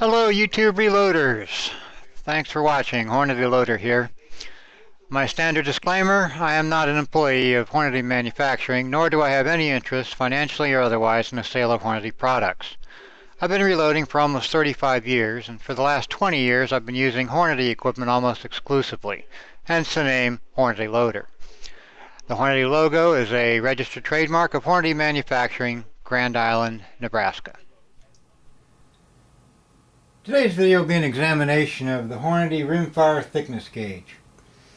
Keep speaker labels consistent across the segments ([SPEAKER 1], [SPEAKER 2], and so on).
[SPEAKER 1] Hello YouTube reloaders. Thanks for watching. Hornady Loader here. My standard disclaimer, I am not an employee of Hornady Manufacturing, nor do I have any interest, financially or otherwise, in the sale of Hornady products. I've been reloading for almost 35 years, and for the last 20 years I've been using Hornady equipment almost exclusively, hence the name Hornady Loader. The Hornady logo is a registered trademark of Hornady Manufacturing, Grand Island, Nebraska. Today's video will be an examination of the Hornady Rimfire thickness gauge.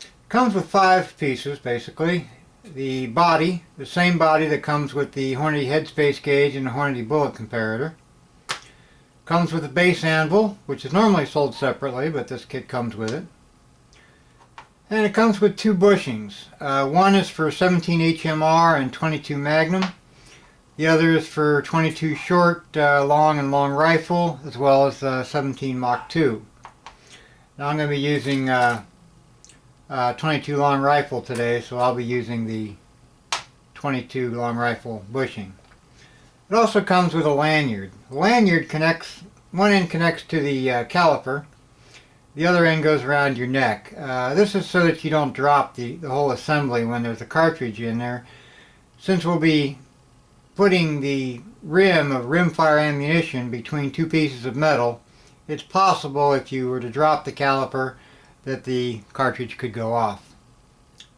[SPEAKER 1] It comes with 5 pieces basically. The body, the same body that comes with the Hornady headspace gauge and the Hornady bullet comparator. Comes with a base anvil, which is normally sold separately, but this kit comes with it. And it comes with 2 bushings. One is for 17 HMR and 22 Magnum. The other is for 22 short, long, and long rifle, as well as 17 Mach 2. Now I'm going to be using 22 long rifle today, so I'll be using the 22 long rifle bushing. It also comes with a lanyard. The lanyard connects, one end connects to the caliper, the other end goes around your neck. This is so that you don't drop the whole assembly when there's a cartridge in there. Since we'll be putting the rim of rimfire ammunition between 2 pieces of metal, it's possible if you were to drop the caliper that the cartridge could go off.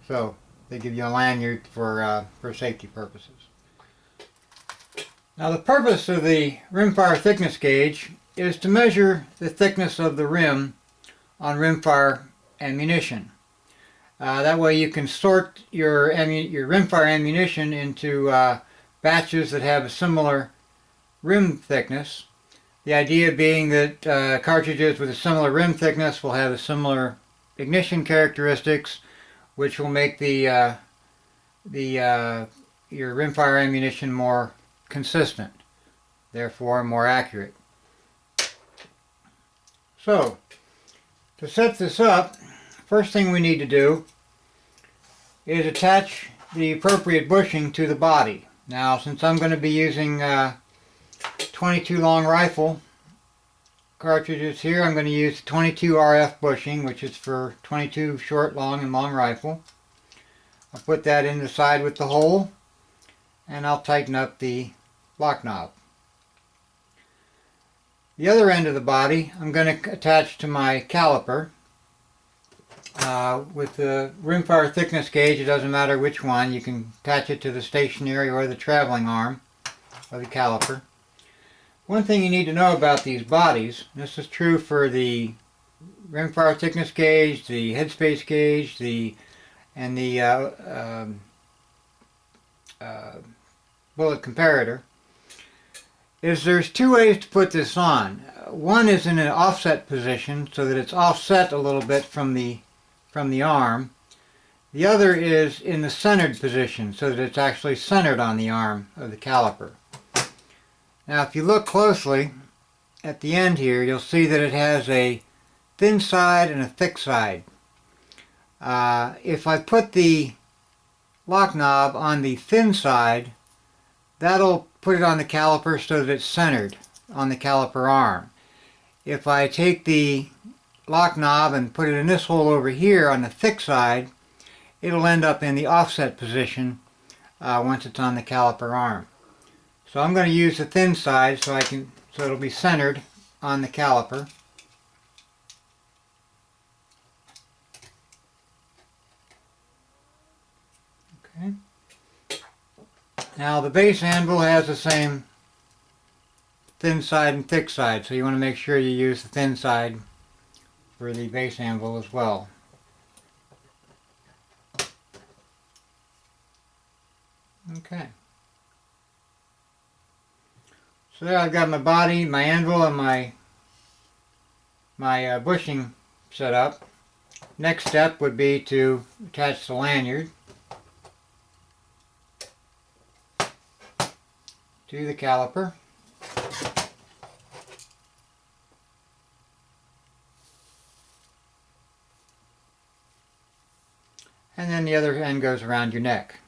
[SPEAKER 1] So they give you a lanyard for safety purposes. Now the purpose of the rimfire thickness gauge is to measure the thickness of the rim on rimfire ammunition. That way you can sort your rimfire ammunition into batches that have a similar rim thickness. The idea being that cartridges with a similar rim thickness will have a similar ignition characteristics, which will make your rimfire ammunition more consistent, therefore more accurate. So, to set this up, first thing we need to do is attach the appropriate bushing to the body. Now, since I'm going to be using 22 long rifle cartridges here, I'm going to use 22 RF bushing, which is for 22 short, long, and long rifle. I'll put that in the side with the hole, and I'll tighten up the lock knob. The other end of the body I'm going to attach to my caliper. With the rimfire thickness gauge, it doesn't matter which one. You can attach it to the stationary or the traveling arm of the caliper. One thing you need to know about these bodies, this is true for the rimfire thickness gauge, the headspace gauge, and the bullet comparator, is there's 2 ways to put this on. One is in an offset position so that it's offset a little bit from the arm. The other is in the centered position so that it's actually centered on the arm of the caliper. Now if you look closely at the end here, you'll see that it has a thin side and a thick side. If I put the lock knob on the thin side, that'll put it on the caliper so that it's centered on the caliper arm. If I take the lock knob and put it in this hole over here on the thick side, it'll end up in the offset position once it's on the caliper arm. So I'm going to use the thin side so it'll be centered on the caliper. Okay. Now the base anvil has the same thin side and thick side, so you want to make sure you use the thin side for the base anvil as well. Okay. So there I've got my body, my anvil, and my bushing set up. Next step would be to attach the lanyard to the caliper. And then the other end goes around your neck.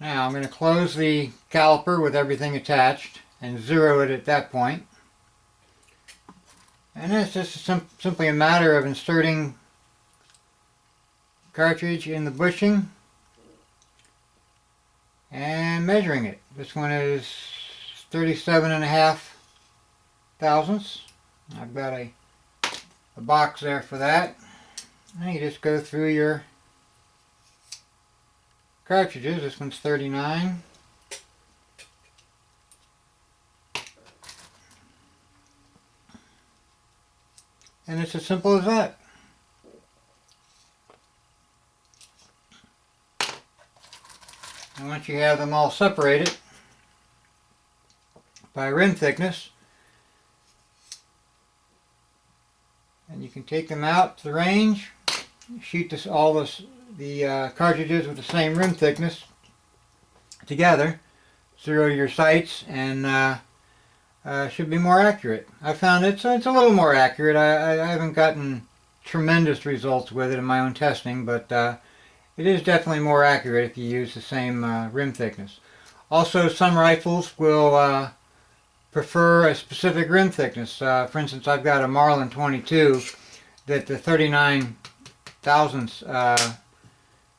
[SPEAKER 1] Now I'm going to close the caliper with everything attached and zero it at that point. And it's just simply a matter of inserting cartridge in the bushing and measuring it. This one is 37.5 thousandths. I've got a box there for that. And you just go through your cartridges. This one's 39. And it's as simple as that. And once you have them all separated by rim thickness, and you can take them out to the range, shoot the cartridges with the same rim thickness together, zero your sights, and should be more accurate. I found it's a little more accurate. I haven't gotten tremendous results with it in my own testing, but it is definitely more accurate if you use the same rim thickness. Also, some rifles will prefer a specific rim thickness. For instance, I've got a Marlin 22 that the 39 thousandths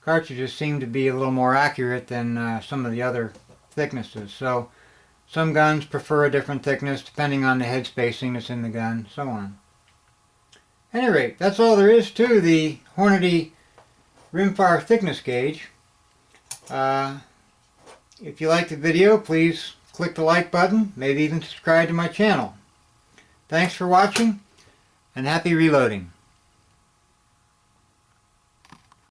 [SPEAKER 1] cartridges seem to be a little more accurate than some of the other thicknesses. So some guns prefer a different thickness depending on the head spacing that's in the gun, so on. At any rate, that's all there is to the Hornady Rimfire thickness gauge. If you like the video, please click the like button, maybe even subscribe to my channel. Thanks for watching, and happy reloading.